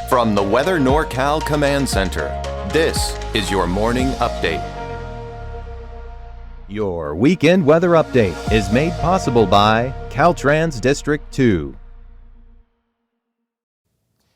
From the Weather NorCal Command Center, this is your morning update. Your weekend weather update is made possible by Caltrans District 2.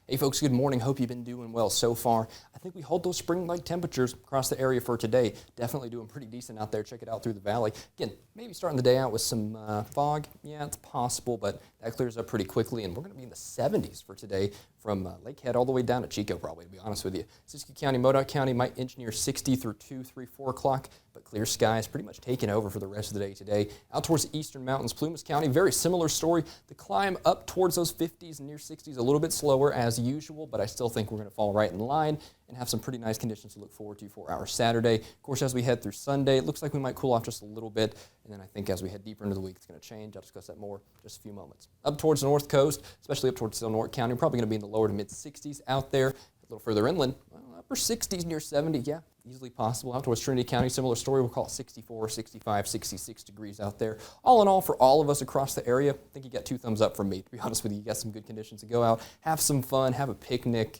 Hey folks, good morning. Hope you've been doing well so far. I think we hold those spring-like temperatures across the area for today. Definitely doing pretty decent out there. Check it out through the valley. Again, maybe starting the day out with some fog. Yeah, it's possible, but that clears up pretty quickly. And we're going to be in the 70s for today from Lakehead all the way down to Chico, probably, to be honest with you. Siskiyou County, Modoc County might inch near 60 through 2, 3, 4 o'clock, but clear skies pretty much taking over for the rest of the day today. Out towards the eastern mountains, Plumas County, very similar story. The climb up towards those 50s and near 60s a little bit slower as usual, but I still think we're going to fall right in line and have some pretty nice conditions to look forward to for our Saturday. Of course, as we head through Sunday, it looks like we might cool off just a little bit, and then I think as we head deeper into the week, it's going to change. I'll discuss that more in just a few moments. Up towards the north coast, especially up towards Del Norte County, we're probably going to be in the lower to mid 60s out there. A little further inland, well, upper 60s near 70, yeah, easily possible. Out towards Trinity County, similar story. We'll call it 64, 65, 66 degrees out there. All in all, for all of us across the area, I think you got 2 thumbs up from me, to be honest with you. You got some good conditions to go out, have some fun, have a picnic,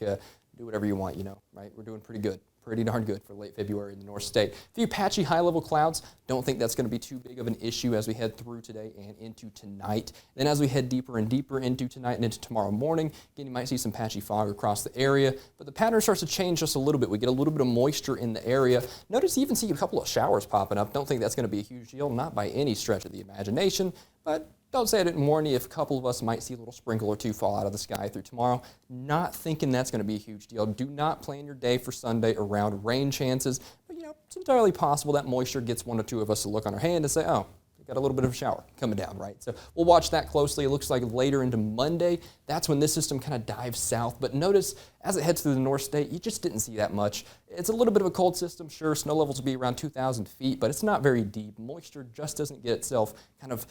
do whatever you want, right? We're doing pretty good. Pretty darn good for late February in the North State. A few patchy high-level clouds. Don't think that's going to be too big of an issue as we head through today and into tonight. Then as we head deeper and deeper into tonight and into tomorrow morning, again, you might see some patchy fog across the area, but the pattern starts to change just a little bit. We get a little bit of moisture in the area. Notice you even see a couple of showers popping up. Don't think that's going to be a huge deal, not by any stretch of the imagination, but don't say I didn't warn you if a couple of us might see a little sprinkle or two fall out of the sky through tomorrow. Not thinking that's going to be a huge deal. Do not plan your day for Sunday around rain chances. But, it's entirely possible that moisture gets 1 or 2 of us to look on our hand and say, oh, we got a little bit of a shower coming down, right? So we'll watch that closely. It looks like later into Monday, that's when this system kind of dives south. But notice, as it heads through the North State, you just didn't see that much. It's a little bit of a cold system, sure. Snow levels will be around 2,000 feet, but it's not very deep. Moisture just doesn't get itself kind of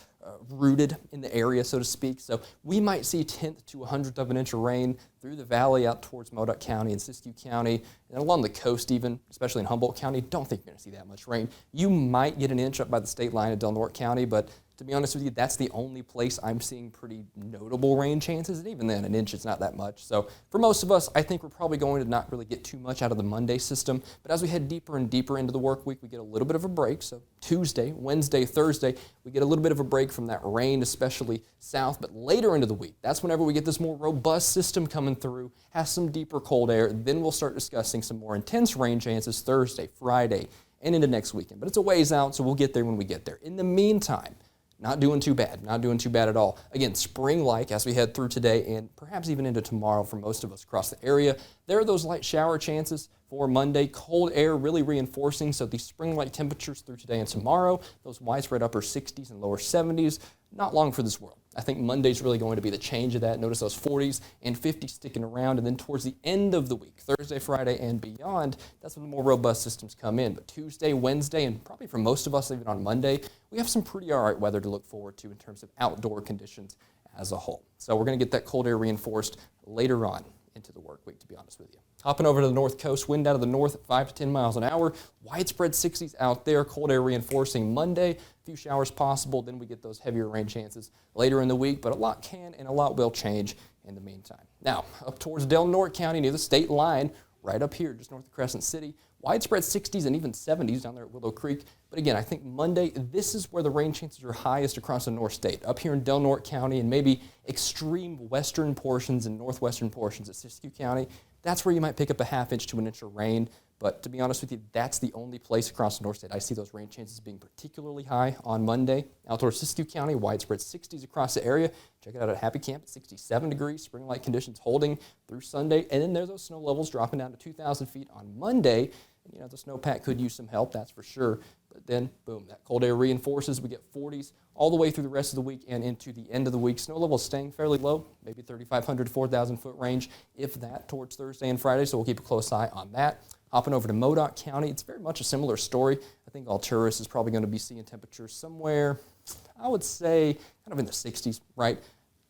rooted in the area, so to speak. So we might see 1/10 to 100th of an inch of rain through the valley out towards Modoc County and Siskiyou County, and along the coast even, especially in Humboldt County. Don't think you're going to see that much rain. You might get an inch up by the state line at Del Norte County, but to be honest with you, that's the only place I'm seeing pretty notable rain chances, and even then, an inch is not that much. So for most of us, I think we're probably going to not really get too much out of the Monday system, but as we head deeper and deeper into the work week, we get a little bit of a break. So Tuesday, Wednesday, Thursday, we get a little bit of a break from that rain, especially south, but later into the week, that's whenever we get this more robust system coming through, has some deeper cold air, then we'll start discussing some more intense rain chances Thursday, Friday, and into next weekend. But it's a ways out, so we'll get there when we get there. In the meantime, not doing too bad at all. Again, spring-like as we head through today and perhaps even into tomorrow for most of us across the area. There are those light shower chances for Monday. Cold air really reinforcing, so these spring-like temperatures through today and tomorrow, those widespread upper 60s and lower 70s, not long for this world. I think Monday's really going to be the change of that. Notice those 40s and 50s sticking around, and then towards the end of the week, Thursday, Friday, and beyond, that's when the more robust systems come in. But Tuesday, Wednesday, and probably for most of us even on Monday, we have some pretty all right weather to look forward to in terms of outdoor conditions as a whole. So we're going to get that cold air reinforced later on into the work week, to be honest with you. Hopping over to the north coast, wind out of the north at 5 to 10 miles an hour. Widespread 60s out there, cold air reinforcing Monday. A few showers possible, then we get those heavier rain chances later in the week, but a lot can and a lot will change in the meantime. Now, up towards Del Norte County near the state line, right up here just north of Crescent City, widespread 60s and even 70s down there at Willow Creek. But again, I think Monday, this is where the rain chances are highest across the North State. Up here in Del Norte County and maybe extreme western portions and northwestern portions of Siskiyou County, that's where you might pick up a 1/2 inch to 1 inch of rain. But to be honest with you, that's the only place across the North State I see those rain chances being particularly high on Monday. Out towards Siskiyou County, widespread 60s across the area. Check it out at Happy Camp at 67 degrees, spring-like conditions holding through Sunday. And then there's those snow levels dropping down to 2,000 feet on Monday. And, the snowpack could use some help, that's for sure. But then, boom, that cold air reinforces. We get 40s all the way through the rest of the week and into the end of the week. Snow levels staying fairly low, maybe 3,500 to 4,000 foot range, if that, towards Thursday and Friday. So we'll keep a close eye on that. Hopping over to Modoc County, it's very much a similar story. I think Alturas is probably going to be seeing temperatures somewhere, I would say, kind of in the 60s, right?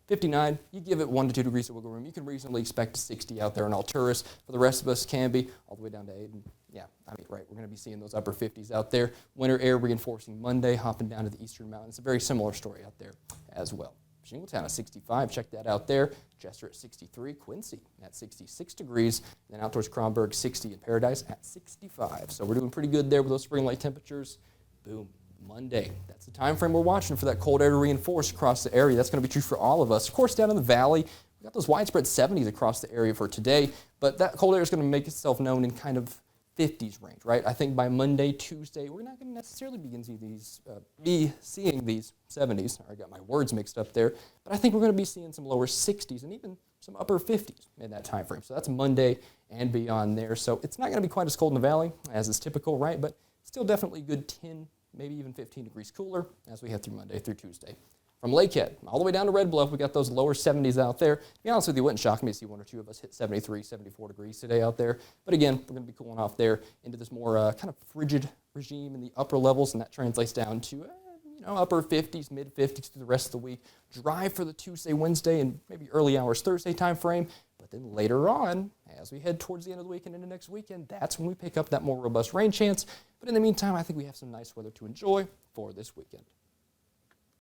59, you give it 1 to 2 degrees of wiggle room. You can reasonably expect a 60 out there in Alturas. For the rest of us, can be all the way down to 8. And yeah, right, we're going to be seeing those upper 50s out there. Winter air reinforcing Monday, hopping down to the eastern mountains. A very similar story out there as well. Shingletown at 65. Check that out there. Chester at 63. Quincy at 66 degrees. Then out towards Kronberg, 60. And Paradise at 65. So we're doing pretty good there with those spring-like temperatures. Boom. Monday. That's the time frame we're watching for that cold air to reinforce across the area. That's going to be true for all of us. Of course, down in the valley, we got those widespread 70s across the area for today, but that cold air is going to make itself known in kind of 50s range, right? I think by Monday, Tuesday, we're not going to necessarily begin seeing these 70s. I got my words mixed up there, but I think we're going to be seeing some lower 60s and even some upper 50s in that time frame. So that's Monday and beyond there. So it's not going to be quite as cold in the valley as is typical, right? But still definitely a good 10, maybe even 15 degrees cooler as we head through Monday through Tuesday. From Lakehead all the way down to Red Bluff, we got those lower 70s out there. To be honest with you, it wouldn't shock me to see one or two of us hit 73, 74 degrees today out there. But again, we're going to be cooling off there into this more kind of frigid regime in the upper levels, and that translates down to upper 50s, mid 50s through the rest of the week. Dry for the Tuesday, Wednesday, and maybe early hours Thursday time frame. But then later on, as we head towards the end of the week and into next weekend, that's when we pick up that more robust rain chance. But in the meantime, I think we have some nice weather to enjoy for this weekend.